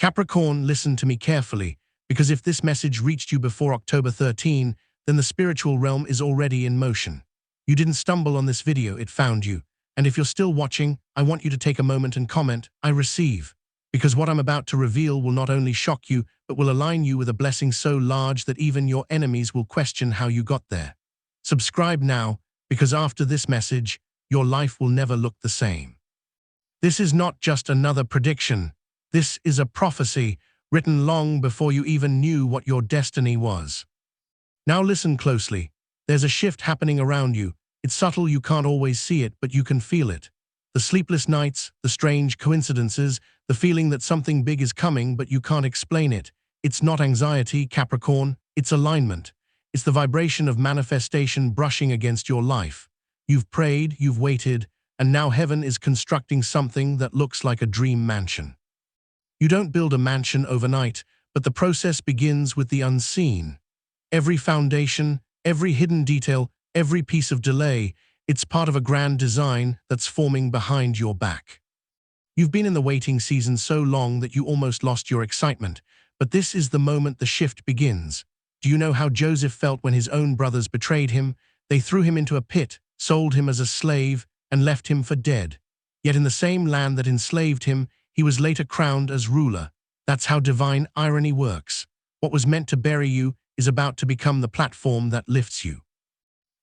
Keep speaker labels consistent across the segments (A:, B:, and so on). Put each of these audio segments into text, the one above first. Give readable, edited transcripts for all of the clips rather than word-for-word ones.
A: Capricorn, listen to me carefully, because if this message reached you before October 13, then the spiritual realm is already in motion. You didn't stumble on this video, it found you. And if you're still watching, I want you to take a moment and comment, I receive. Because what I'm about to reveal will not only shock you, but will align you with a blessing so large that even your enemies will question how you got there. Subscribe now, because after this message, your life will never look the same. This is not just another prediction. This is a prophecy written long before you even knew what your destiny was. Now listen closely. There's a shift happening around you. It's subtle, you can't always see it, but you can feel it. The sleepless nights, the strange coincidences, the feeling that something big is coming, but you can't explain it. It's not anxiety, Capricorn, it's alignment. It's the vibration of manifestation brushing against your life. You've prayed, you've waited, and now heaven is constructing something that looks like a dream mansion. You don't build a mansion overnight, but the process begins with the unseen. Every foundation, every hidden detail, every piece of delay, it's part of a grand design that's forming behind your back. You've been in the waiting season so long that you almost lost your excitement, but this is the moment the shift begins. Do you know how Joseph felt when his own brothers betrayed him? They threw him into a pit, sold him as a slave, and left him for dead. Yet in the same land that enslaved him, he was later crowned as ruler. That's how divine irony works. What was meant to bury you is about to become the platform that lifts you.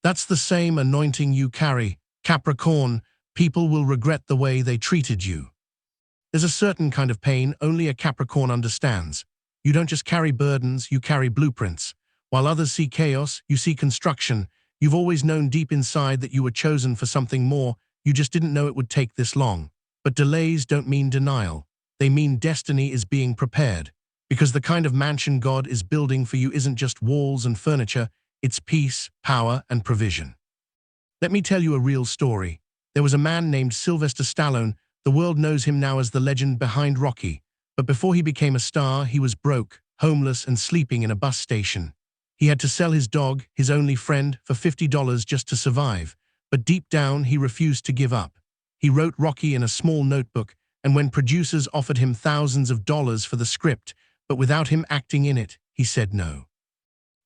A: That's the same anointing you carry. Capricorn, people will regret the way they treated you. There's a certain kind of pain only a Capricorn understands. You don't just carry burdens, you carry blueprints. While others see chaos, you see construction. You've always known deep inside that you were chosen for something more, you just didn't know it would take this long. But delays don't mean denial. They mean destiny is being prepared. Because the kind of mansion God is building for you isn't just walls and furniture, it's peace, power, and provision. Let me tell you a real story. There was a man named Sylvester Stallone. The world knows him now as the legend behind Rocky. But before he became a star, he was broke, homeless, and sleeping in a bus station. He had to sell his dog, his only friend, for $50 just to survive. But deep down, he refused to give up. He wrote Rocky in a small notebook, and when producers offered him thousands of dollars for the script, but without him acting in it, he said no.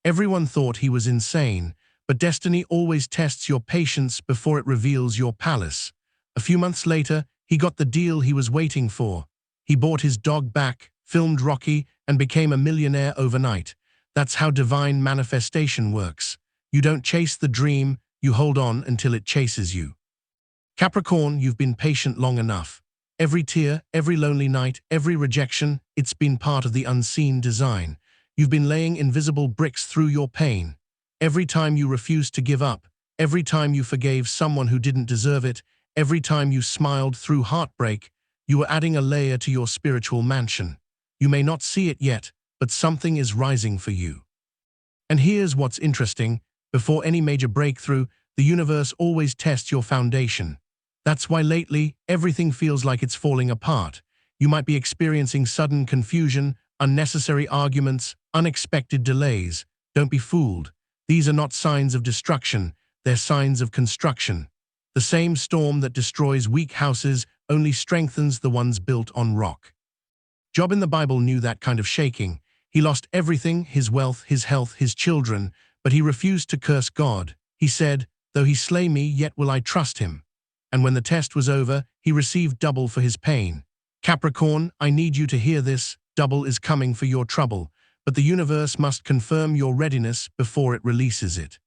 A: Everyone thought he was insane, but destiny always tests your patience before it reveals your palace. A few months later, he got the deal he was waiting for. He bought his dog back, filmed Rocky, and became a millionaire overnight. That's how divine manifestation works. You don't chase the dream, you hold on until it chases you. Capricorn, you've been patient long enough. Every tear, every lonely night, every rejection, it's been part of the unseen design. You've been laying invisible bricks through your pain. Every time you refused to give up, every time you forgave someone who didn't deserve it, every time you smiled through heartbreak, you were adding a layer to your spiritual mansion. You may not see it yet, but something is rising for you. And here's what's interesting. Before any major breakthrough, the universe always tests your foundation. That's why lately, everything feels like it's falling apart. You might be experiencing sudden confusion, unnecessary arguments, unexpected delays. Don't be fooled. These are not signs of destruction, they're signs of construction. The same storm that destroys weak houses only strengthens the ones built on rock. Job in the Bible knew that kind of shaking. He lost everything, his wealth, his health, his children, but he refused to curse God. He said, "Though he slay me, yet will I trust him." And when the test was over, he received double for his pain. Capricorn, I need you to hear this. Double is coming for your trouble, but the universe must confirm your readiness before it releases it.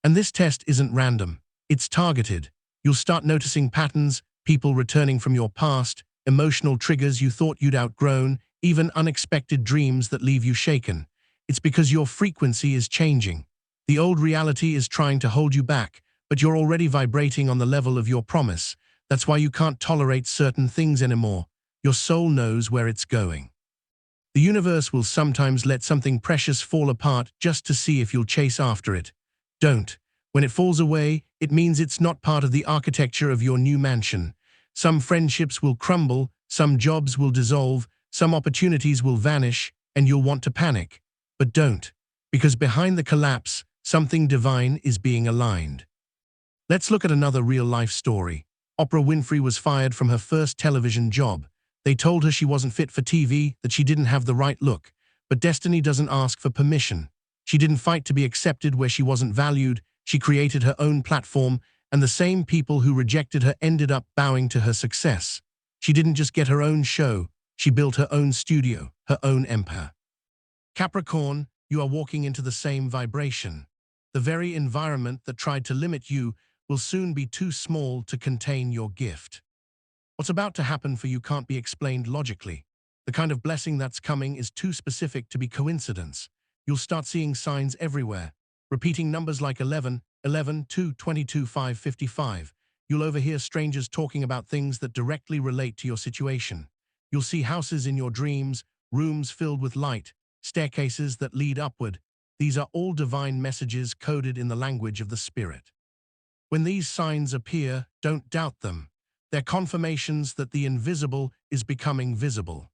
A: And this test isn't random. It's targeted. You'll start noticing patterns, people returning from your past, emotional triggers you thought you'd outgrown, even unexpected dreams that leave you shaken. It's because your frequency is changing. The old reality is trying to hold you back, but you're already vibrating on the level of your promise. That's why you can't tolerate certain things anymore. Your soul knows where it's going. The universe will sometimes let something precious fall apart just to see if you'll chase after it. Don't. When it falls away, it means it's not part of the architecture of your new mansion. Some friendships will crumble, some jobs will dissolve, some opportunities will vanish, and you'll want to panic. But don't, because behind the collapse, something divine is being aligned. Let's look at another real-life story. Oprah Winfrey was fired from her first television job. They told her she wasn't fit for TV, that she didn't have the right look. But destiny doesn't ask for permission. She didn't fight to be accepted where she wasn't valued. She created her own platform, and the same people who rejected her ended up bowing to her success. She didn't just get her own show. She built her own studio, her own empire. Capricorn, you are walking into the same vibration. The very environment that tried to limit you will soon be too small to contain your gift. What's about to happen for you can't be explained logically. The kind of blessing that's coming is too specific to be coincidence. You'll start seeing signs everywhere, repeating numbers like 11, 11, 2, 22, 5, 55. You'll overhear strangers talking about things that directly relate to your situation. You'll see houses in your dreams, rooms filled with light, staircases that lead upward. These are all divine messages coded in the language of the spirit. When these signs appear, don't doubt them. They're confirmations that the invisible is becoming visible.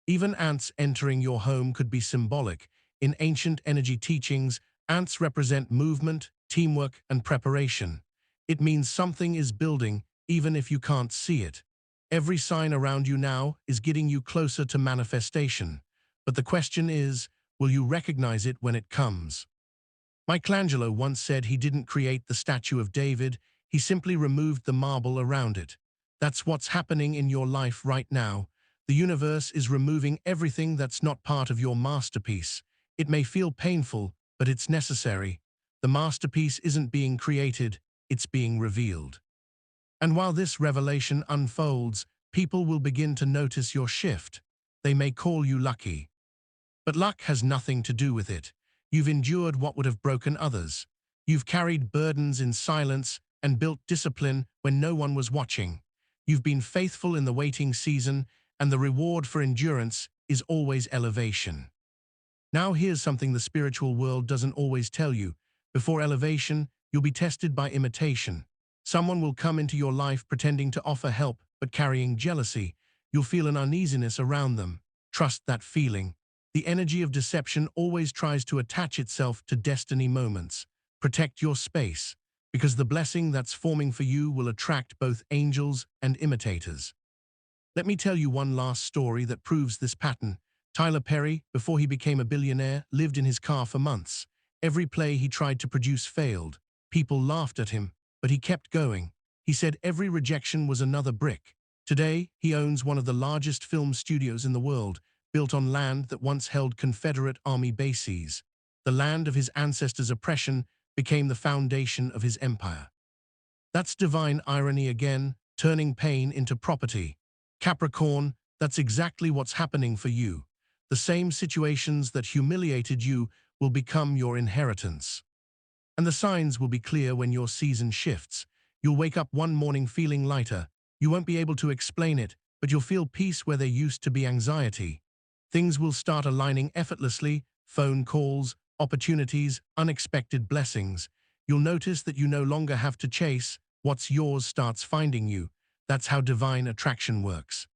A: Even ants entering your home could be symbolic. In ancient energy teachings, ants represent movement, teamwork, and preparation. It means something is building, even if you can't see it. Every sign around you now is getting you closer to manifestation. But the question is, will you recognize it when it comes? Michelangelo once said he didn't create the statue of David, he simply removed the marble around it. That's what's happening in your life right now. The universe is removing everything that's not part of your masterpiece. It may feel painful, but it's necessary. The masterpiece isn't being created, it's being revealed. And while this revelation unfolds, people will begin to notice your shift. They may call you lucky. But luck has nothing to do with it. You've endured what would have broken others. You've carried burdens in silence and built discipline when no one was watching. You've been faithful in the waiting season, and the reward for endurance is always elevation. Now here's something the spiritual world doesn't always tell you. Before elevation, you'll be tested by imitation. Someone will come into your life pretending to offer help, but carrying jealousy. You'll feel an uneasiness around them. Trust that feeling. The energy of deception always tries to attach itself to destiny moments. Protect your space, because the blessing that's forming for you will attract both angels and imitators. Let me tell you one last story that proves this pattern. Tyler Perry, before he became a billionaire, lived in his car for months. Every play he tried to produce failed. People laughed at him, but he kept going. He said every rejection was another brick. Today, he owns one of the largest film studios in the world, built on land that once held Confederate Army bases. The land of his ancestors' oppression became the foundation of his empire. That's divine irony again, turning pain into property. Capricorn, that's exactly what's happening for you. The same situations that humiliated you will become your inheritance. And the signs will be clear when your season shifts. You'll wake up one morning feeling lighter. You won't be able to explain it, but you'll feel peace where there used to be anxiety. Things will start aligning effortlessly, phone calls, opportunities, unexpected blessings. You'll notice that you no longer have to chase. What's yours starts finding you. That's how divine attraction works.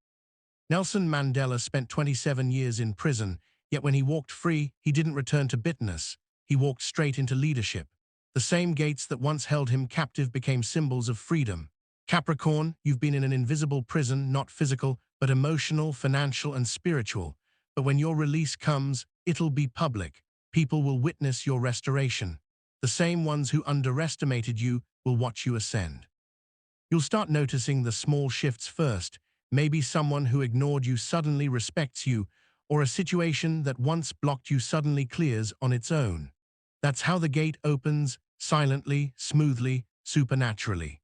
A: Nelson Mandela spent 27 years in prison, yet when he walked free, he didn't return to bitterness. He walked straight into leadership. The same gates that once held him captive became symbols of freedom. Capricorn, you've been in an invisible prison, not physical, but emotional, financial, and spiritual. But when your release comes, it'll be public. People will witness your restoration. The same ones who underestimated you will watch you ascend. You'll start noticing the small shifts first. Maybe someone who ignored you suddenly respects you, or a situation that once blocked you suddenly clears on its own. That's how the gate opens, silently, smoothly, supernaturally.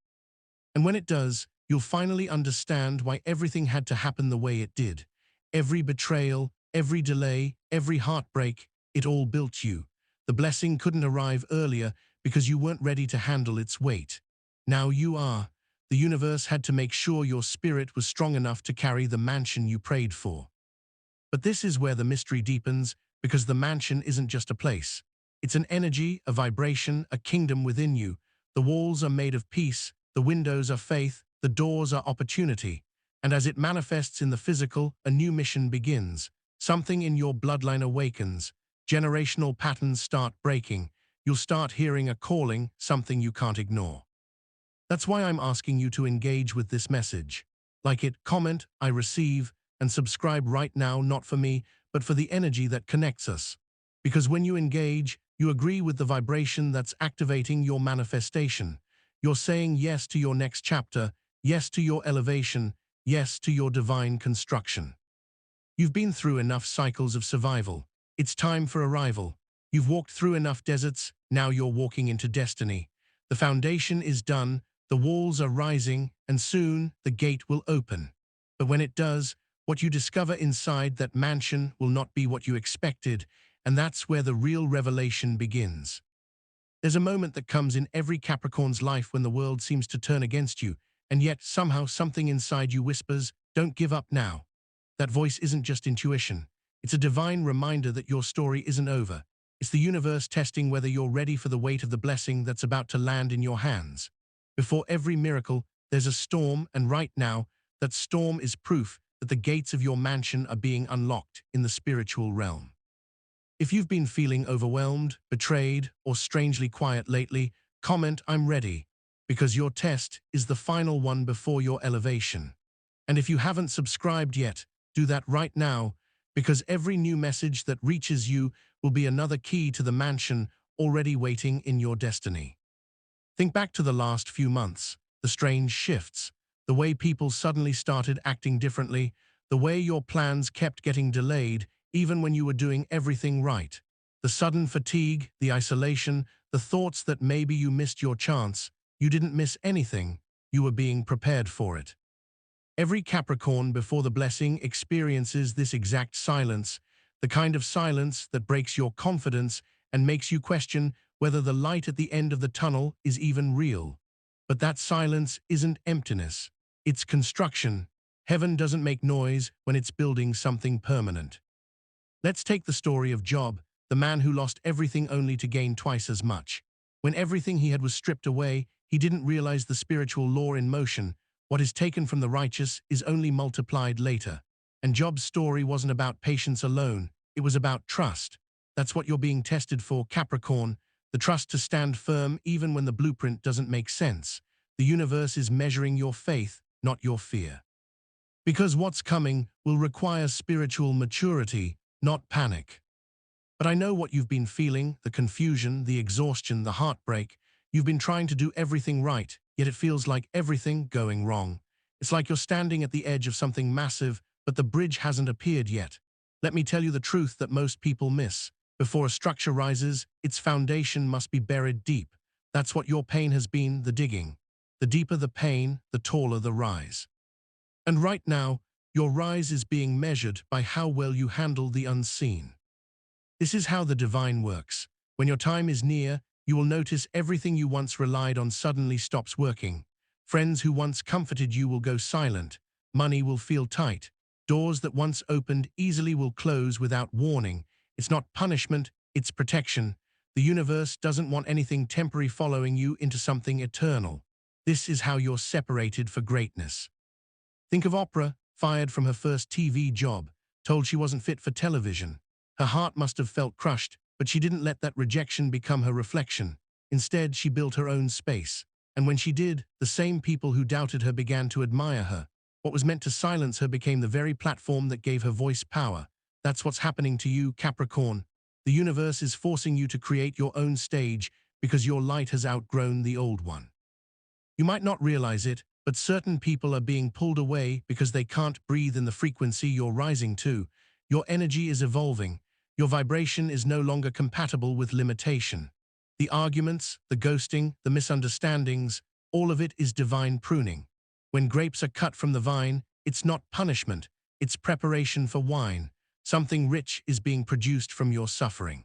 A: And when it does, you'll finally understand why everything had to happen the way it did. Every betrayal, every delay, every heartbreak, it all built you. The blessing couldn't arrive earlier because you weren't ready to handle its weight. Now you are. The universe had to make sure your spirit was strong enough to carry the mansion you prayed for. But this is where the mystery deepens, because the mansion isn't just a place. It's an energy, a vibration, a kingdom within you. The walls are made of peace, the windows are faith, the doors are opportunity. And as it manifests in the physical, a new mission begins. Something in your bloodline awakens. Generational patterns start breaking. You'll start hearing a calling, something you can't ignore. That's why I'm asking you to engage with this message. Like it, comment, I receive, and subscribe right now, not for me, but for the energy that connects us. Because when you engage, you agree with the vibration that's activating your manifestation. You're saying yes to your next chapter, yes to your elevation, yes to your divine construction. You've been through enough cycles of survival. It's time for arrival. You've walked through enough deserts, now you're walking into destiny. The foundation is done, the walls are rising, and soon the gate will open. But when it does, what you discover inside that mansion will not be what you expected, and that's where the real revelation begins. There's a moment that comes in every Capricorn's life when the world seems to turn against you, and yet somehow something inside you whispers, "Don't give up now." That voice isn't just intuition. It's a divine reminder that your story isn't over. It's the universe testing whether you're ready for the weight of the blessing that's about to land in your hands. Before every miracle, there's a storm, and right now, that storm is proof that the gates of your mansion are being unlocked in the spiritual realm. If you've been feeling overwhelmed, betrayed, or strangely quiet lately, comment "I'm ready," because your test is the final one before your elevation. And if you haven't subscribed yet, do that right now, because every new message that reaches you will be another key to the mansion already waiting in your destiny. Think back to the last few months, the strange shifts, the way people suddenly started acting differently, the way your plans kept getting delayed even when you were doing everything right. The sudden fatigue, the isolation, the thoughts that maybe you missed your chance. You didn't miss anything, you were being prepared for it. Every Capricorn before the blessing experiences this exact silence, the kind of silence that breaks your confidence and makes you question whether the light at the end of the tunnel is even real. But that silence isn't emptiness, it's construction. Heaven doesn't make noise when it's building something permanent. Let's take the story of Job, the man who lost everything only to gain twice as much. When everything he had was stripped away, he didn't realize the spiritual law in motion. What is taken from the righteous is only multiplied later. And Job's story wasn't about patience alone, it was about trust. That's what you're being tested for, Capricorn, the trust to stand firm even when the blueprint doesn't make sense. The universe is measuring your faith, not your fear. Because what's coming will require spiritual maturity, not panic. But I know what you've been feeling, the confusion, the exhaustion, the heartbreak. You've been trying to do everything right, yet it feels like everything going wrong. It's like you're standing at the edge of something massive, but the bridge hasn't appeared yet. Let me tell you the truth that most people miss. Before a structure rises, its foundation must be buried deep. That's what your pain has been, the digging. The deeper the pain, the taller the rise. And right now, your rise is being measured by how well you handle the unseen. This is how the divine works. When your time is near, you will notice everything you once relied on suddenly stops working. Friends who once comforted you will go silent. Money will feel tight. Doors that once opened easily will close without warning. It's not punishment, it's protection. The universe doesn't want anything temporary following you into something eternal. This is how you're separated for greatness. Think of Oprah, fired from her first TV job, told she wasn't fit for television. Her heart must have felt crushed, but she didn't let that rejection become her reflection. Instead, she built her own space. And when she did, the same people who doubted her began to admire her. What was meant to silence her became the very platform that gave her voice power. That's what's happening to you, Capricorn. The universe is forcing you to create your own stage because your light has outgrown the old one. You might not realize it, but certain people are being pulled away because they can't breathe in the frequency you're rising to. Your energy is evolving. Your vibration is no longer compatible with limitation. The arguments, the ghosting, the misunderstandings, all of it is divine pruning. When grapes are cut from the vine, it's not punishment, it's preparation for wine. Something rich is being produced from your suffering.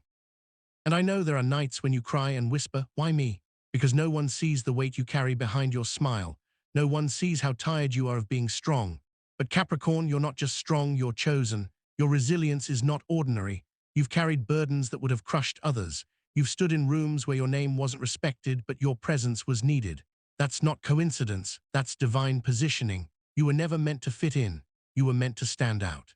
A: And I know there are nights when you cry and whisper, "Why me?" Because no one sees the weight you carry behind your smile. No one sees how tired you are of being strong. But Capricorn, you're not just strong, you're chosen. Your resilience is not ordinary. You've carried burdens that would have crushed others. You've stood in rooms where your name wasn't respected, but your presence was needed. That's not coincidence, that's divine positioning. You were never meant to fit in. You were meant to stand out.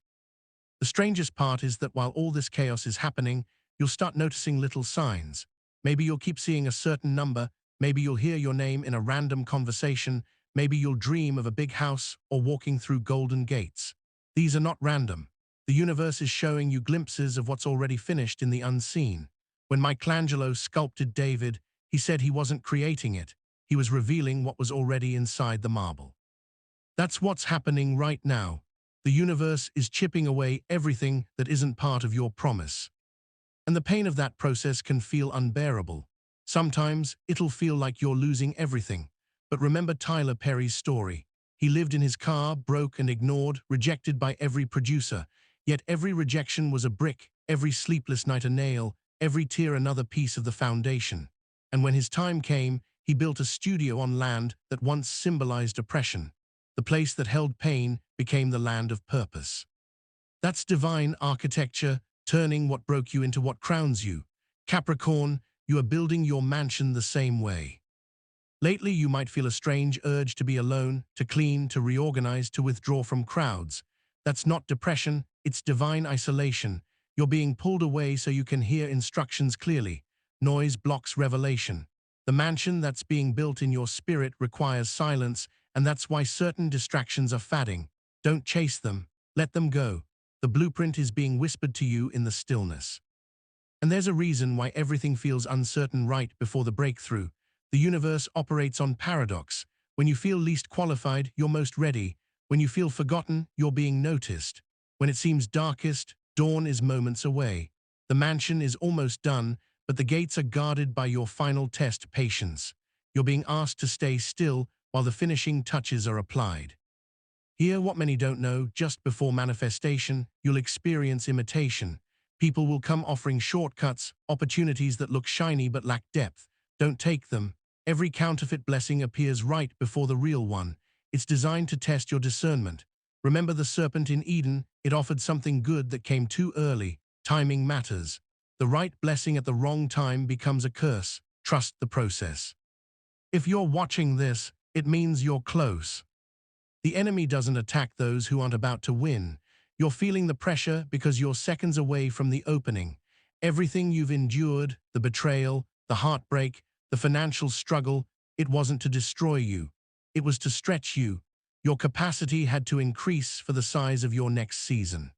A: The strangest part is that while all this chaos is happening, you'll start noticing little signs. Maybe you'll keep seeing a certain number, maybe you'll hear your name in a random conversation, maybe you'll dream of a big house or walking through golden gates. These are not random. The universe is showing you glimpses of what's already finished in the unseen. When Michelangelo sculpted David, he said he wasn't creating it. He was revealing what was already inside the marble. That's what's happening right now. The universe is chipping away everything that isn't part of your promise. And the pain of that process can feel unbearable. Sometimes it'll feel like you're losing everything. But remember Tyler Perry's story. He lived in his car, broke and ignored, rejected by every producer. Yet every rejection was a brick, every sleepless night a nail, every tear another piece of the foundation. And when his time came, he built a studio on land that once symbolized oppression. The place that held pain became the land of purpose. That's divine architecture, turning what broke you into what crowns you. Capricorn, you are building your mansion the same way. Lately, you might feel a strange urge to be alone, to clean, to reorganize, to withdraw from crowds. That's not depression, it's divine isolation. You're being pulled away so you can hear instructions clearly. Noise blocks revelation. The mansion that's being built in your spirit requires silence, and that's why certain distractions are fading. Don't chase them, let them go. The blueprint is being whispered to you in the stillness. And there's a reason why everything feels uncertain right before the breakthrough. The universe operates on paradox. When you feel least qualified, you're most ready. When you feel forgotten, you're being noticed. When it seems darkest, dawn is moments away. The mansion is almost done, but the gates are guarded by your final test, patience. You're being asked to stay still while the finishing touches are applied. Here, what many don't know, just before manifestation, you'll experience imitation. People will come offering shortcuts, opportunities that look shiny but lack depth. Don't take them. Every counterfeit blessing appears right before the real one. It's designed to test your discernment. Remember the serpent in Eden? It offered something good that came too early. Timing matters. The right blessing at the wrong time becomes a curse. Trust the process. If you're watching this, it means you're close. The enemy doesn't attack those who aren't about to win. You're feeling the pressure because you're seconds away from the opening. Everything you've endured, the betrayal, the heartbreak, the financial struggle, it wasn't to destroy you. It was to stretch you. Your capacity had to increase for the size of your next season.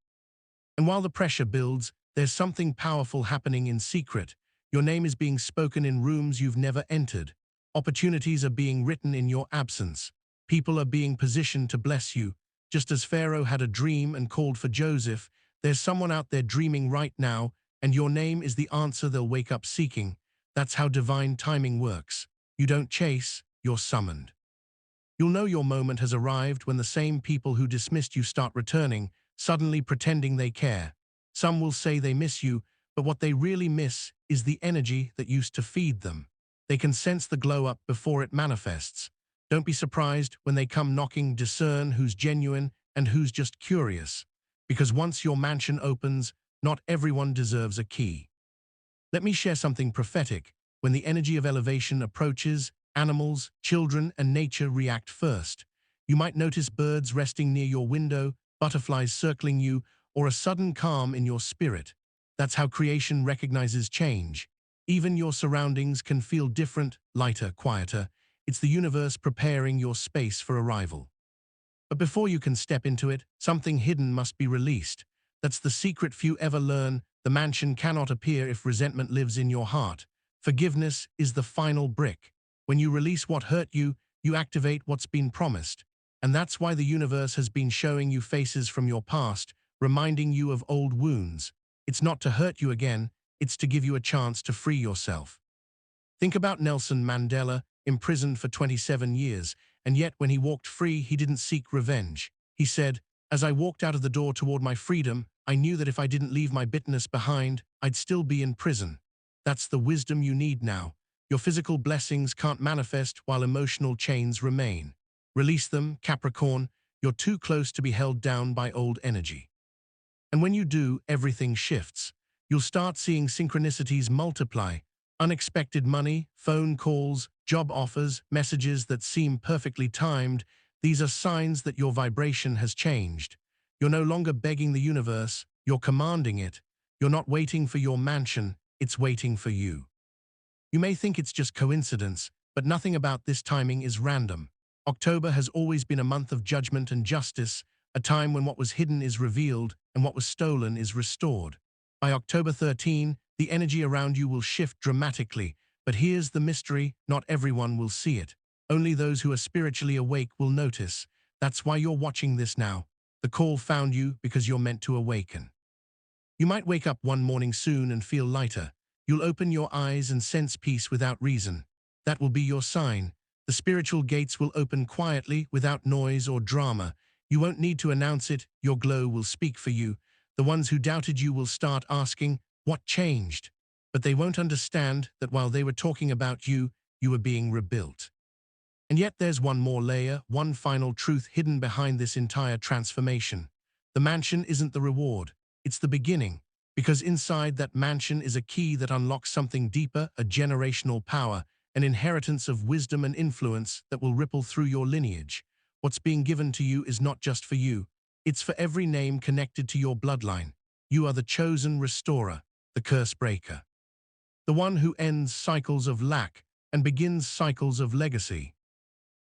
A: And while the pressure builds, there's something powerful happening in secret. Your name is being spoken in rooms you've never entered. Opportunities are being written in your absence. People are being positioned to bless you. Just as Pharaoh had a dream and called for Joseph, there's someone out there dreaming right now, and your name is the answer they'll wake up seeking. That's how divine timing works. You don't chase, you're summoned. You'll know your moment has arrived when the same people who dismissed you start returning, suddenly pretending they care. Some will say they miss you, but what they really miss is the energy that used to feed them. They can sense the glow up before it manifests. Don't be surprised when they come knocking. Discern who's genuine and who's just curious. Because once your mansion opens, not everyone deserves a key. Let me share something prophetic. When the energy of elevation approaches, animals, children, and nature react first. You might notice birds resting near your window, butterflies circling you, or a sudden calm in your spirit. That's how creation recognizes change. Even your surroundings can feel different, lighter, quieter. It's the universe preparing your space for arrival. But before you can step into it, something hidden must be released. That's the secret few ever learn. The mansion cannot appear if resentment lives in your heart. Forgiveness is the final brick. When you release what hurt you, you activate what's been promised. And that's why the universe has been showing you faces from your past, reminding you of old wounds. It's not to hurt you again, it's to give you a chance to free yourself. Think about Nelson Mandela, imprisoned for 27 years, and yet when he walked free, he didn't seek revenge. He said, "As I walked out of the door toward my freedom, I knew that if I didn't leave my bitterness behind, I'd still be in prison." That's the wisdom you need now. Your physical blessings can't manifest while emotional chains remain. Release them, Capricorn. You're too close to be held down by old energy. And when you do, everything shifts. You'll start seeing synchronicities multiply. Unexpected money, phone calls, job offers, messages that seem perfectly timed. These are signs that your vibration has changed. You're no longer begging the universe, you're commanding it. You're not waiting for your mansion, it's waiting for you. You may think it's just coincidence, but nothing about this timing is random. October has always been a month of judgment and justice, a time when what was hidden is revealed and what was stolen is restored. By October 13, the energy around you will shift dramatically, but here's the mystery: not everyone will see it. Only those who are spiritually awake will notice. That's why you're watching this now. The call found you because you're meant to awaken. You might wake up one morning soon and feel lighter. You'll open your eyes and sense peace without reason. That will be your sign. The spiritual gates will open quietly, without noise or drama. You won't need to announce it. Your glow will speak for you. The ones who doubted you will start asking, "What changed?" But they won't understand that while they were talking about you, you were being rebuilt. And yet there's one more layer, one final truth hidden behind this entire transformation. The mansion isn't the reward. It's the beginning, because inside that mansion is a key that unlocks something deeper, a generational power, an inheritance of wisdom and influence that will ripple through your lineage. What's being given to you is not just for you. It's for every name connected to your bloodline. You are the chosen restorer, the curse breaker, the one who ends cycles of lack and begins cycles of legacy.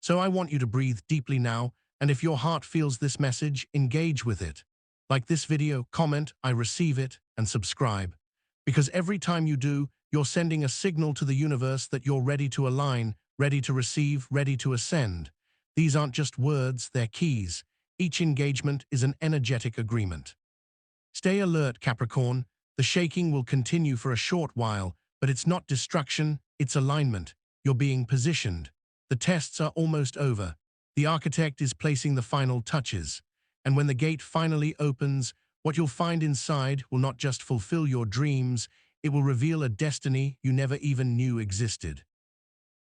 A: So I want you to breathe deeply now, and if your heart feels this message, engage with it. Like this video, comment, "I receive it," and subscribe. Because every time you do, you're sending a signal to the universe that you're ready to align, ready to receive, ready to ascend. These aren't just words, they're keys. Each engagement is an energetic agreement. Stay alert, Capricorn. The shaking will continue for a short while, but it's not destruction, it's alignment. You're being positioned. The tests are almost over. The architect is placing the final touches. And when the gate finally opens, what you'll find inside will not just fulfill your dreams, it will reveal a destiny you never even knew existed.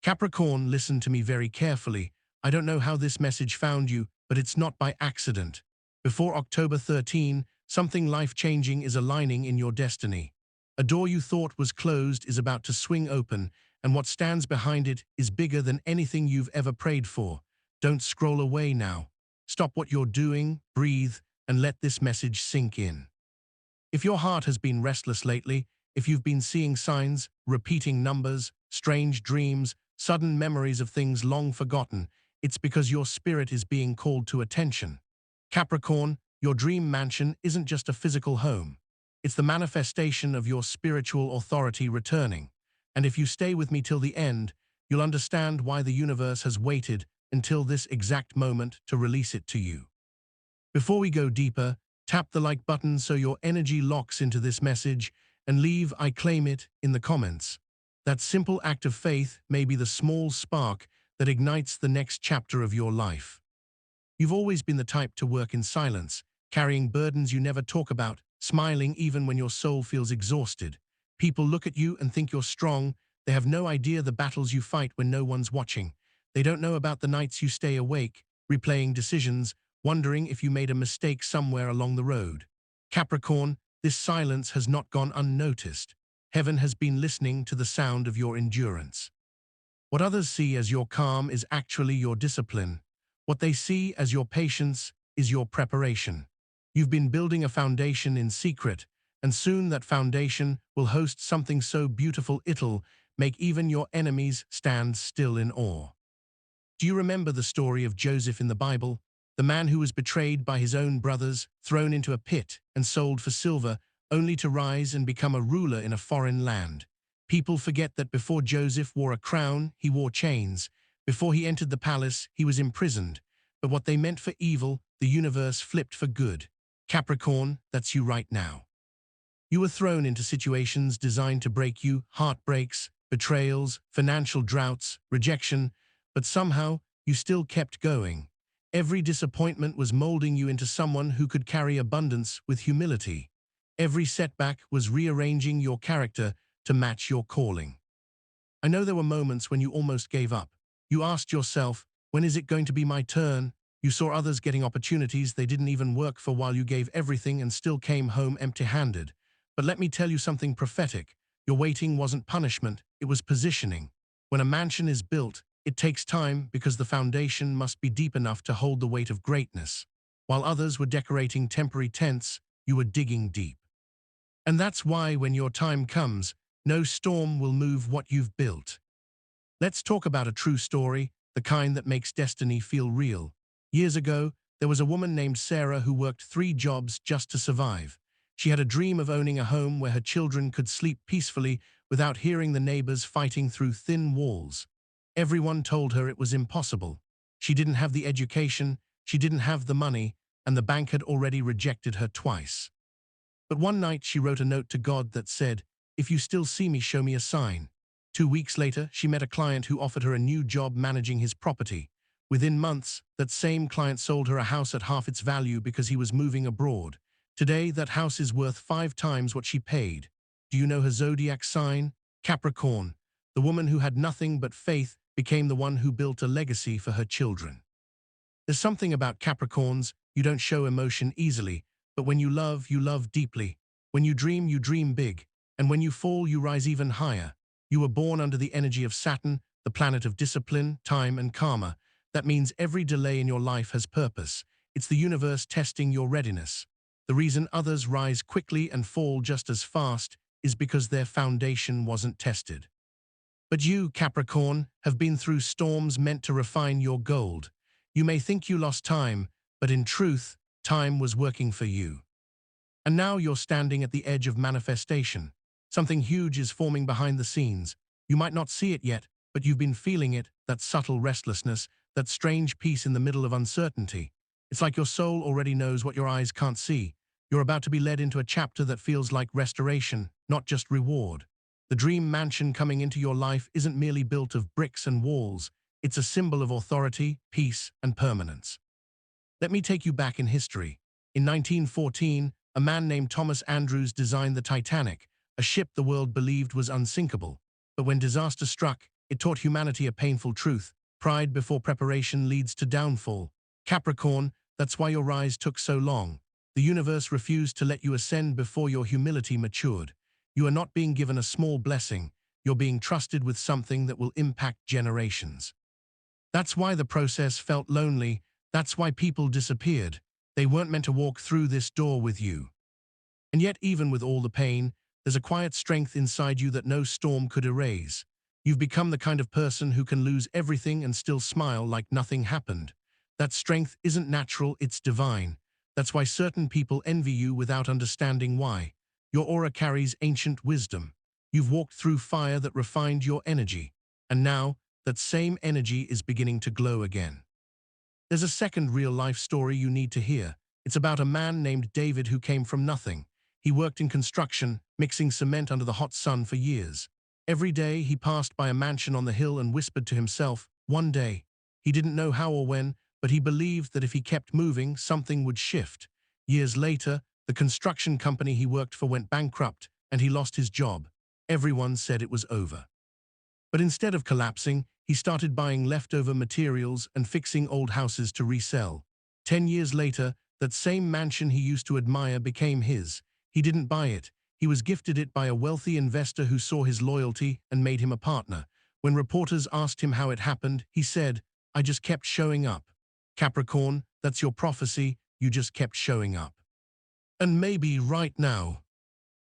A: Capricorn, listen to me very carefully. I don't know how this message found you, but it's not by accident. Before October 13, something life-changing is aligning in your destiny. A door you thought was closed is about to swing open, and what stands behind it is bigger than anything you've ever prayed for. Don't scroll away now. Stop what you're doing, breathe, and let this message sink in. If your heart has been restless lately, if you've been seeing signs, repeating numbers, strange dreams, sudden memories of things long forgotten, it's because your spirit is being called to attention. Capricorn, your dream mansion isn't just a physical home. It's the manifestation of your spiritual authority returning. And if you stay with me till the end, you'll understand why the universe has waited until this exact moment to release it to you. Before we go deeper, tap the like button so your energy locks into this message, and leave "I claim it" in the comments. That simple act of faith may be the small spark that ignites the next chapter of your life. You've always been the type to work in silence, carrying burdens you never talk about, smiling even when your soul feels exhausted. People look at you and think you're strong. They have no idea the battles you fight when no one's watching. They don't know about the nights you stay awake, replaying decisions, wondering if you made a mistake somewhere along the road. Capricorn, this silence has not gone unnoticed. Heaven has been listening to the sound of your endurance. What others see as your calm is actually your discipline. What they see as your patience is your preparation. You've been building a foundation in secret, and soon that foundation will host something so beautiful it'll make even your enemies stand still in awe. Do you remember the story of Joseph in the Bible? The man who was betrayed by his own brothers, thrown into a pit, and sold for silver, only to rise and become a ruler in a foreign land. People forget that before Joseph wore a crown, he wore chains. Before he entered the palace, he was imprisoned. But what they meant for evil, the universe flipped for good. Capricorn, that's you right now. You were thrown into situations designed to break you: heartbreaks, betrayals, financial droughts, rejection, but somehow you still kept going. Every disappointment was molding you into someone who could carry abundance with humility. Every setback was rearranging your character to match your calling. I know there were moments when you almost gave up. You asked yourself, "When is it going to be my turn?" You saw others getting opportunities they didn't even work for while you gave everything and still came home empty-handed. But let me tell you something prophetic. Your waiting wasn't punishment, it was positioning. When a mansion is built, it takes time because the foundation must be deep enough to hold the weight of greatness. While others were decorating temporary tents, you were digging deep. And that's why when your time comes, no storm will move what you've built. Let's talk about a true story, the kind that makes destiny feel real. Years ago, There was a woman named Sarah who worked 3 jobs just to survive. She had a dream of owning a home where her children could sleep peacefully without hearing the neighbors fighting through thin walls. Everyone told her it was impossible. She didn't have the education, she didn't have the money, and the bank had already rejected her twice. But one night she wrote a note to God that said, "If you still see me, show me a sign." 2 weeks later, she met a client who offered her a new job managing his property. Within months, that same client sold her a house at half its value because he was moving abroad. Today, that house is worth 5 times what she paid. Do you know her zodiac sign? Capricorn. The woman who had nothing but faith became the one who built a legacy for her children. There's something about Capricorns, you don't show emotion easily, but when you love deeply. When you dream big. And when you fall, you rise even higher. You were born under the energy of Saturn, the planet of discipline, time, and karma. That means every delay in your life has purpose. It's the universe testing your readiness. The reason others rise quickly and fall just as fast is because their foundation wasn't tested. But you, Capricorn, have been through storms meant to refine your gold. You may think you lost time, but in truth, time was working for you. And now you're standing at the edge of manifestation. Something huge is forming behind the scenes. You might not see it yet, but you've been feeling it, that subtle restlessness, that strange peace in the middle of uncertainty. It's like your soul already knows what your eyes can't see. You're about to be led into a chapter that feels like restoration, not just reward. The dream mansion coming into your life isn't merely built of bricks and walls. It's a symbol of authority, peace, and permanence. Let me take you back in history. In 1914, a man named Thomas Andrews designed the Titanic, a ship the world believed was unsinkable. But when disaster struck, it taught humanity a painful truth. Pride before preparation leads to downfall. Capricorn, that's why your rise took so long. The universe refused to let you ascend before your humility matured. You are not being given a small blessing. You're being trusted with something that will impact generations. That's why the process felt lonely. That's why people disappeared. They weren't meant to walk through this door with you. And yet, even with all the pain, there's a quiet strength inside you that no storm could erase. You've become the kind of person who can lose everything and still smile like nothing happened. That strength isn't natural, it's divine. That's why certain people envy you without understanding why. Your aura carries ancient wisdom. You've walked through fire that refined your energy. And now, that same energy is beginning to glow again. There's a second real-life story you need to hear. It's about a man named David who came from nothing. He worked in construction, mixing cement under the hot sun for years. Every day, he passed by a mansion on the hill and whispered to himself, one day. He didn't know how or when, but he believed that if he kept moving, something would shift. Years later, the construction company he worked for went bankrupt, and he lost his job. Everyone said it was over. But instead of collapsing, he started buying leftover materials and fixing old houses to resell. 10 years later, that same mansion he used to admire became his. He didn't buy it. He was gifted it by a wealthy investor who saw his loyalty and made him a partner. When reporters asked him how it happened, he said, "I just kept showing up." Capricorn, that's your prophecy, you just kept showing up. And maybe right now,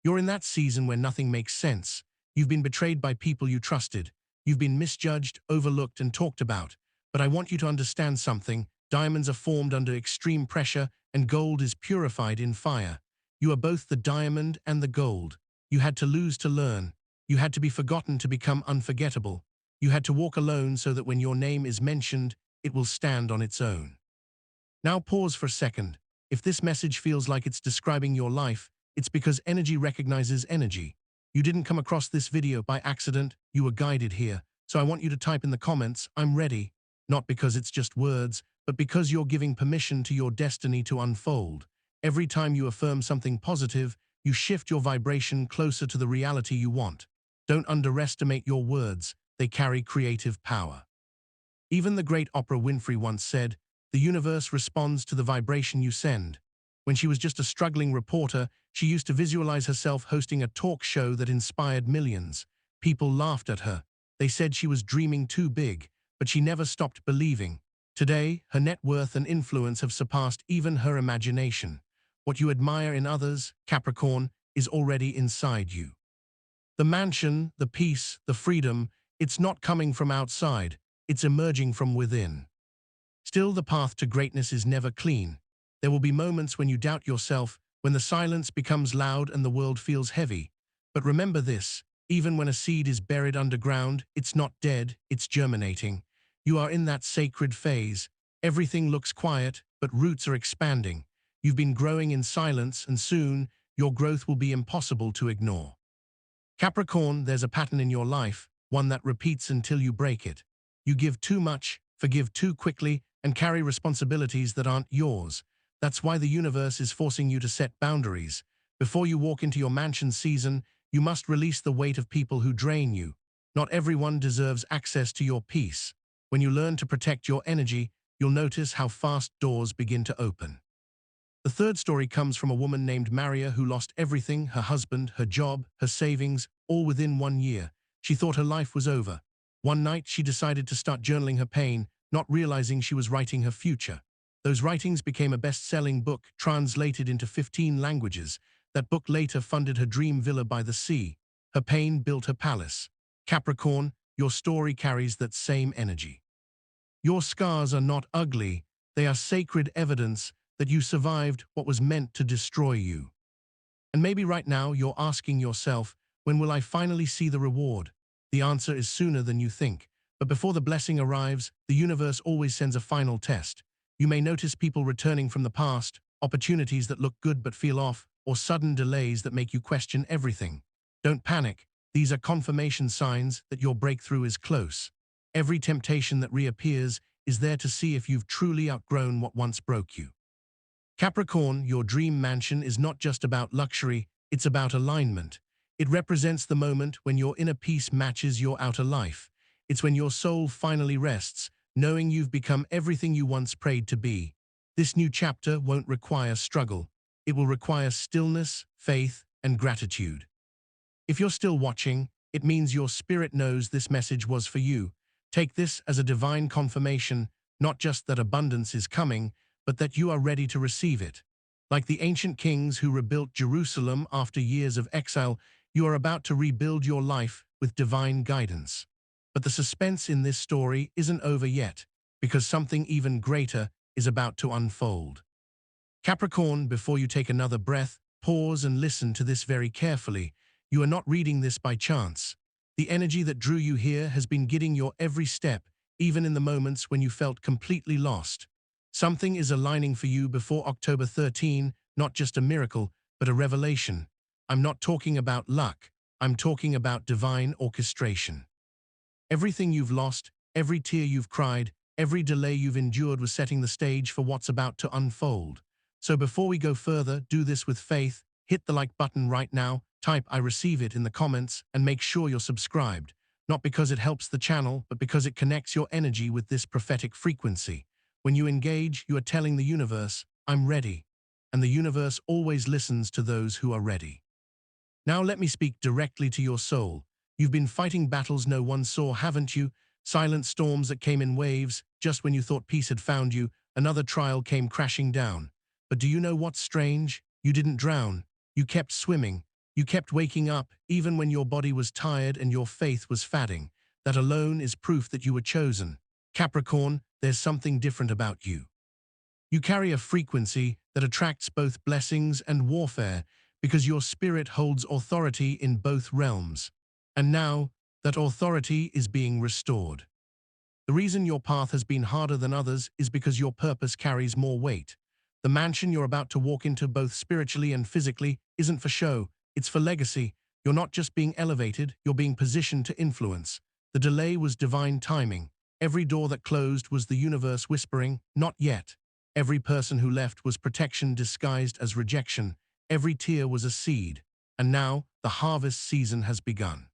A: you're in that season where nothing makes sense. You've been betrayed by people you trusted. You've been misjudged, overlooked, and talked about. But I want you to understand something. Diamonds are formed under extreme pressure, and gold is purified in fire. You are both the diamond and the gold. You had to lose to learn. You had to be forgotten to become unforgettable. You had to walk alone so that when your name is mentioned, it will stand on its own. Now pause for a second. If this message feels like it's describing your life, it's because energy recognizes energy. You didn't come across this video by accident, you were guided here. So I want you to type in the comments, "I'm ready," not because it's just words, but because you're giving permission to your destiny to unfold. Every time you affirm something positive, you shift your vibration closer to the reality you want. Don't underestimate your words, they carry creative power. Even the great Oprah Winfrey once said, "The universe responds to the vibration you send." When she was just a struggling reporter, she used to visualize herself hosting a talk show that inspired millions. People laughed at her. They said she was dreaming too big, but she never stopped believing. Today, her net worth and influence have surpassed even her imagination. What you admire in others, Capricorn, is already inside you. The mansion, the peace, the freedom, it's not coming from outside, it's emerging from within. Still, the path to greatness is never clean. There will be moments when you doubt yourself, when the silence becomes loud and the world feels heavy. But remember this, even when a seed is buried underground, it's not dead, it's germinating. You are in that sacred phase. Everything looks quiet, but roots are expanding. You've been growing in silence, and soon, your growth will be impossible to ignore. Capricorn, there's a pattern in your life, one that repeats until you break it. You give too much, forgive too quickly, and carry responsibilities that aren't yours. That's why the universe is forcing you to set boundaries. Before you walk into your mansion season, you must release the weight of people who drain you. Not everyone deserves access to your peace. When you learn to protect your energy, you'll notice how fast doors begin to open. The third story comes from a woman named Maria who lost everything, her husband, her job, her savings, all within 1 year. She thought her life was over. One night, she decided to start journaling her pain, not realizing she was writing her future. Those writings became a best-selling book, translated into 15 languages. That book later funded her dream villa by the sea. Her pain built her palace. Capricorn, your story carries that same energy. Your scars are not ugly, they are sacred evidence that you survived what was meant to destroy you. And maybe right now you're asking yourself, when will I finally see the reward? The answer is sooner than you think. But before the blessing arrives, the universe always sends a final test. You may notice people returning from the past, opportunities that look good but feel off, or sudden delays that make you question everything. Don't panic. These are confirmation signs that your breakthrough is close. Every temptation that reappears is there to see if you've truly outgrown what once broke you. Capricorn, your dream mansion is not just about luxury, it's about alignment. It represents the moment when your inner peace matches your outer life. It's when your soul finally rests, knowing you've become everything you once prayed to be. This new chapter won't require struggle. It will require stillness, faith, and gratitude. If you're still watching, it means your spirit knows this message was for you. Take this as a divine confirmation, not just that abundance is coming, but that you are ready to receive it. Like the ancient kings who rebuilt Jerusalem after years of exile, you are about to rebuild your life with divine guidance. But the suspense in this story isn't over yet, because something even greater is about to unfold. Capricorn, before you take another breath, pause and listen to this very carefully. You are not reading this by chance. The energy that drew you here has been guiding your every step, even in the moments when you felt completely lost. Something is aligning for you before October 13, not just a miracle, but a revelation. I'm not talking about luck, I'm talking about divine orchestration. Everything you've lost, every tear you've cried, every delay you've endured was setting the stage for what's about to unfold. So before we go further, do this with faith, hit the like button right now, type "I receive it" in the comments, and make sure you're subscribed. Not because it helps the channel, but because it connects your energy with this prophetic frequency. When you engage, you are telling the universe, "I'm ready." And the universe always listens to those who are ready. Now let me speak directly to your soul. You've been fighting battles no one saw, haven't you? Silent storms that came in waves. Just when you thought peace had found you, another trial came crashing down. But do you know what's strange? You didn't drown. You kept swimming. You kept waking up, even when your body was tired and your faith was fading. That alone is proof that you were chosen. Capricorn, there's something different about you. You carry a frequency that attracts both blessings and warfare because your spirit holds authority in both realms. And now, that authority is being restored. The reason your path has been harder than others is because your purpose carries more weight. The mansion you're about to walk into, both spiritually and physically, isn't for show, it's for legacy. You're not just being elevated, you're being positioned to influence. The delay was divine timing. Every door that closed was the universe whispering, "Not yet." Every person who left was protection disguised as rejection. Every tear was a seed. And now, the harvest season has begun.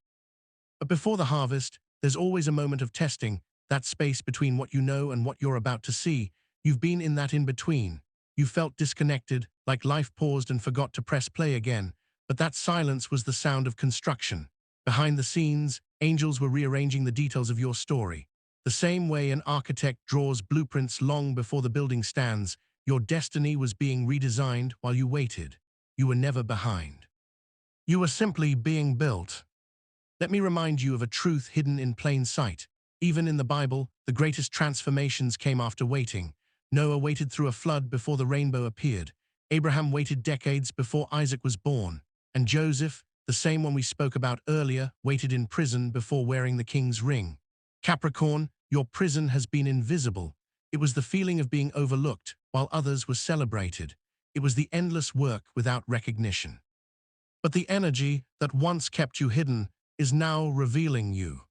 A: But before the harvest, there's always a moment of testing, that space between what you know and what you're about to see. You've been in that in-between. You felt disconnected, like life paused and forgot to press play again. But that silence was the sound of construction. Behind the scenes, angels were rearranging the details of your story. The same way an architect draws blueprints long before the building stands, your destiny was being redesigned while you waited. You were never behind. You were simply being built. Let me remind you of a truth hidden in plain sight. Even in the Bible, the greatest transformations came after waiting. Noah waited through a flood before the rainbow appeared. Abraham waited decades before Isaac was born. And Joseph, the same one we spoke about earlier, waited in prison before wearing the king's ring. Capricorn, your prison has been invisible. It was the feeling of being overlooked while others were celebrated. It was the endless work without recognition. But the energy that once kept you hidden is now revealing you.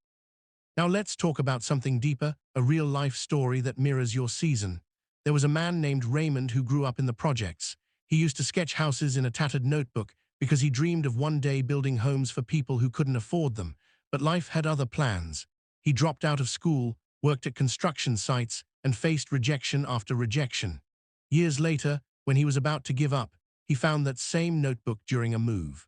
A: Now let's talk about something deeper, a real-life story that mirrors your season. There was a man named Raymond who grew up in the projects. He used to sketch houses in a tattered notebook because he dreamed of one day building homes for people who couldn't afford them. But life had other plans. He dropped out of school, worked at construction sites, and faced rejection after rejection. Years later, when he was about to give up, he found that same notebook during a move.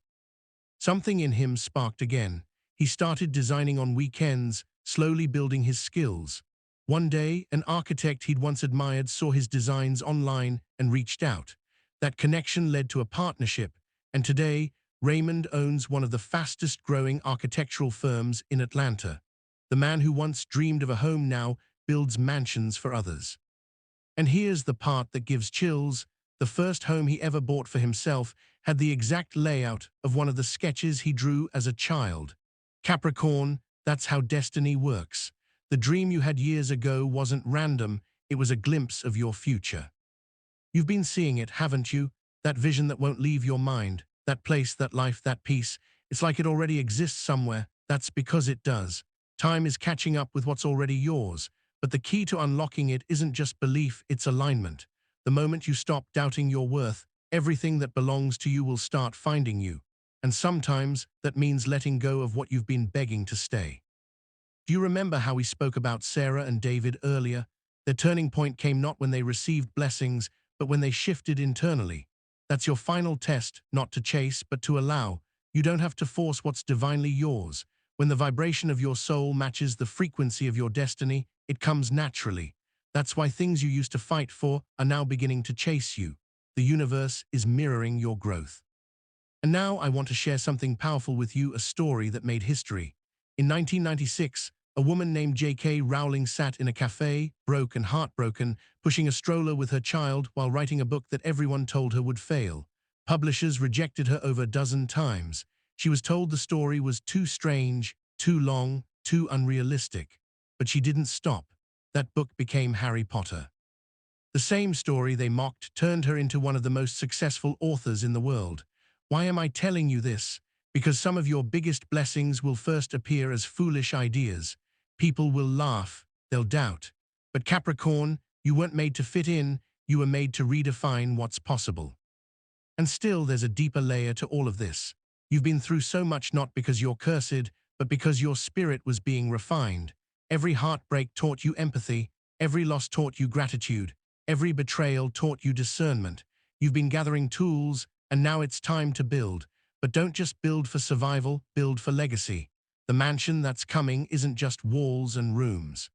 A: Something in him sparked again. He started designing on weekends, slowly building his skills. One day, an architect he'd once admired saw his designs online and reached out. That connection led to a partnership, and today, Raymond owns one of the fastest-growing architectural firms in Atlanta. The man who once dreamed of a home now builds mansions for others. And here's the part that gives chills. The first home he ever bought for himself had the exact layout of one of the sketches he drew as a child. Capricorn, that's how destiny works. The dream you had years ago wasn't random, it was a glimpse of your future. You've been seeing it, haven't you? That vision that won't leave your mind, that place, that life, that peace. It's like it already exists somewhere. That's because it does. Time is catching up with what's already yours. But the key to unlocking it isn't just belief, it's alignment. The moment you stop doubting your worth, everything that belongs to you will start finding you. And sometimes that means letting go of what you've been begging to stay. Do you remember how we spoke about Sarah and David earlier? Their turning point came not when they received blessings, but when they shifted internally. That's your final test, not to chase, but to allow. You don't have to force what's divinely yours. When the vibration of your soul matches the frequency of your destiny, it comes naturally. That's why things you used to fight for are now beginning to chase you. The universe is mirroring your growth. And now I want to share something powerful with you, a story that made history. In 1996, a woman named J.K. Rowling sat in a cafe, broke and heartbroken, pushing a stroller with her child while writing a book that everyone told her would fail. Publishers rejected her over a dozen times. She was told the story was too strange, too long, too unrealistic. But she didn't stop. That book became Harry Potter. The same story they mocked turned her into one of the most successful authors in the world. Why am I telling you this? Because some of your biggest blessings will first appear as foolish ideas. People will laugh, they'll doubt. But Capricorn, you weren't made to fit in, you were made to redefine what's possible. And still there's a deeper layer to all of this. You've been through so much not because you're cursed, but because your spirit was being refined. Every heartbreak taught you empathy, every loss taught you gratitude, every betrayal taught you discernment. You've been gathering tools, and now it's time to build. But don't just build for survival, build for legacy. The mansion that's coming isn't just walls and rooms.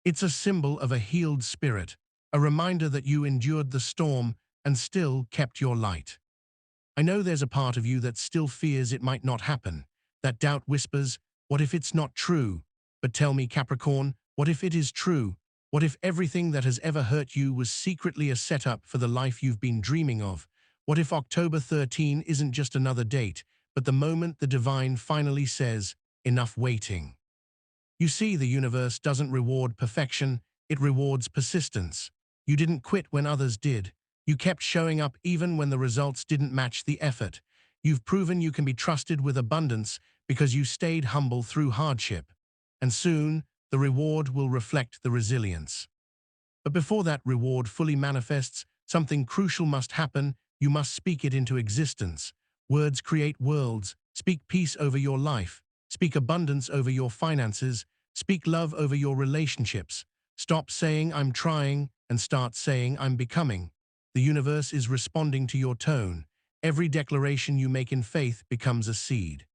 A: It's a symbol of a healed spirit, a reminder that you endured the storm and still kept your light. I know there's a part of you that still fears it might not happen. That doubt whispers, what if it's not true? But tell me, Capricorn, what if it is true? What if everything that has ever hurt you was secretly a setup for the life you've been dreaming of? What if October 13 isn't just another date, but the moment the divine finally says, enough waiting? You see, the universe doesn't reward perfection, it rewards persistence. You didn't quit when others did. You kept showing up even when the results didn't match the effort. You've proven you can be trusted with abundance because you stayed humble through hardship. And soon, the reward will reflect the resilience. But before that reward fully manifests, something crucial must happen. You must speak it into existence. Words create worlds. Speak peace over your life. Speak abundance over your finances. Speak love over your relationships. Stop saying I'm trying and start saying I'm becoming. The universe is responding to your tone. Every declaration you make in faith becomes a seed.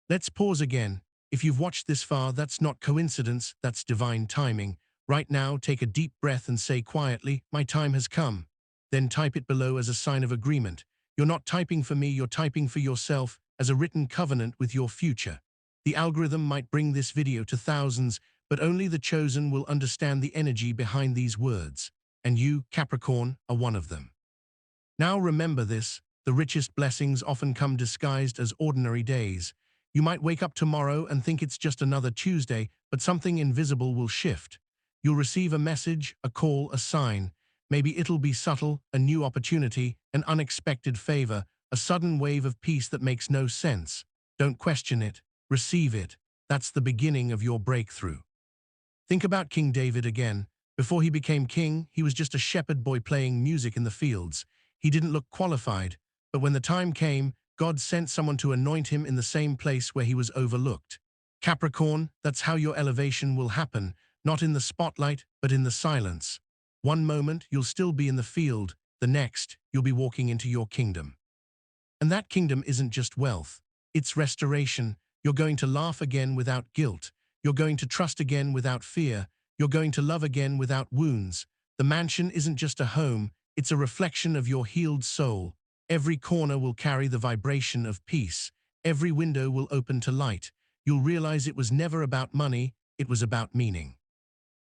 A: Let's pause again. If you've watched this far, that's not coincidence, that's divine timing. Right now, take a deep breath and say quietly, my time has come. Then type it below as a sign of agreement. You're not typing for me, you're typing for yourself as a written covenant with your future. The algorithm might bring this video to thousands, but only the chosen will understand the energy behind these words. And you, Capricorn, are one of them. Now remember this, the richest blessings often come disguised as ordinary days. You might wake up tomorrow and think it's just another Tuesday, but something invisible will shift. You'll receive a message, a call, a sign. Maybe it'll be subtle, a new opportunity, an unexpected favor, a sudden wave of peace that makes no sense. Don't question it, receive it. That's the beginning of your breakthrough. Think about King David again. Before he became king, he was just a shepherd boy playing music in the fields. He didn't look qualified, but when the time came, God sent someone to anoint him in the same place where he was overlooked. Capricorn, that's how your elevation will happen, not in the spotlight, but in the silence. One moment, you'll still be in the field. The next, you'll be walking into your kingdom. And that kingdom isn't just wealth. It's restoration. You're going to laugh again without guilt. You're going to trust again without fear. You're going to love again without wounds. The mansion isn't just a home, it's a reflection of your healed soul. Every corner will carry the vibration of peace. Every window will open to light. You'll realize it was never about money, it was about meaning.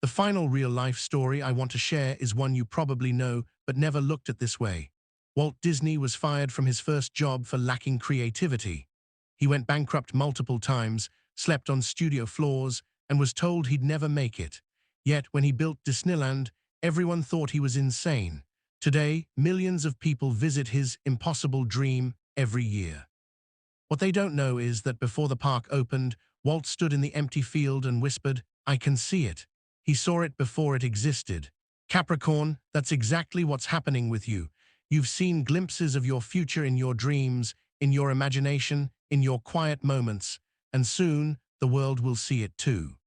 A: The final real-life story I want to share is one you probably know, but never looked at this way. Walt Disney was fired from his first job for lacking creativity. He went bankrupt multiple times, slept on studio floors, and was told he'd never make it. Yet, when he built Disneyland, everyone thought he was insane. Today, millions of people visit his impossible dream every year. What they don't know is that before the park opened, Walt stood in the empty field and whispered, "I can see it." He saw it before it existed. Capricorn, that's exactly what's happening with you. You've seen glimpses of your future in your dreams, in your imagination, in your quiet moments, and soon the world will see it too.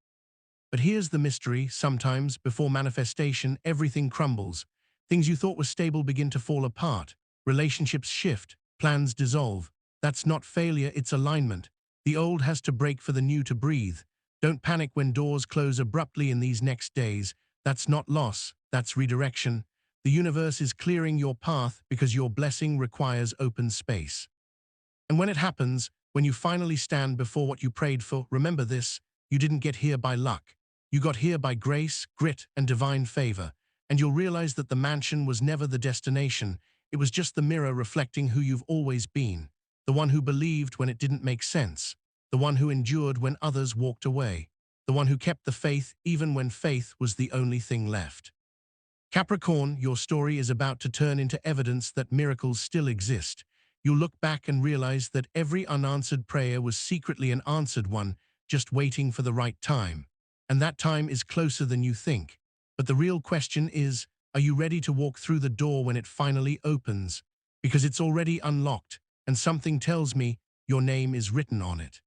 A: But here's the mystery: sometimes, before manifestation, everything crumbles. Things you thought were stable begin to fall apart. Relationships shift, plans dissolve. That's not failure, it's alignment. The old has to break for the new to breathe. Don't panic when doors close abruptly in these next days. That's not loss, that's redirection. The universe is clearing your path because your blessing requires open space. And when it happens, when you finally stand before what you prayed for, remember this: you didn't get here by luck. You got here by grace, grit, and divine favor. And you'll realize that the mansion was never the destination. It was just the mirror reflecting who you've always been. The one who believed when it didn't make sense. The one who endured when others walked away. The one who kept the faith even when faith was the only thing left. Capricorn, your story is about to turn into evidence that miracles still exist. You'll look back and realize that every unanswered prayer was secretly an answered one, just waiting for the right time. And that time is closer than you think. But the real question is, are you ready to walk through the door when it finally opens? Because it's already unlocked, and something tells me your name is written on it.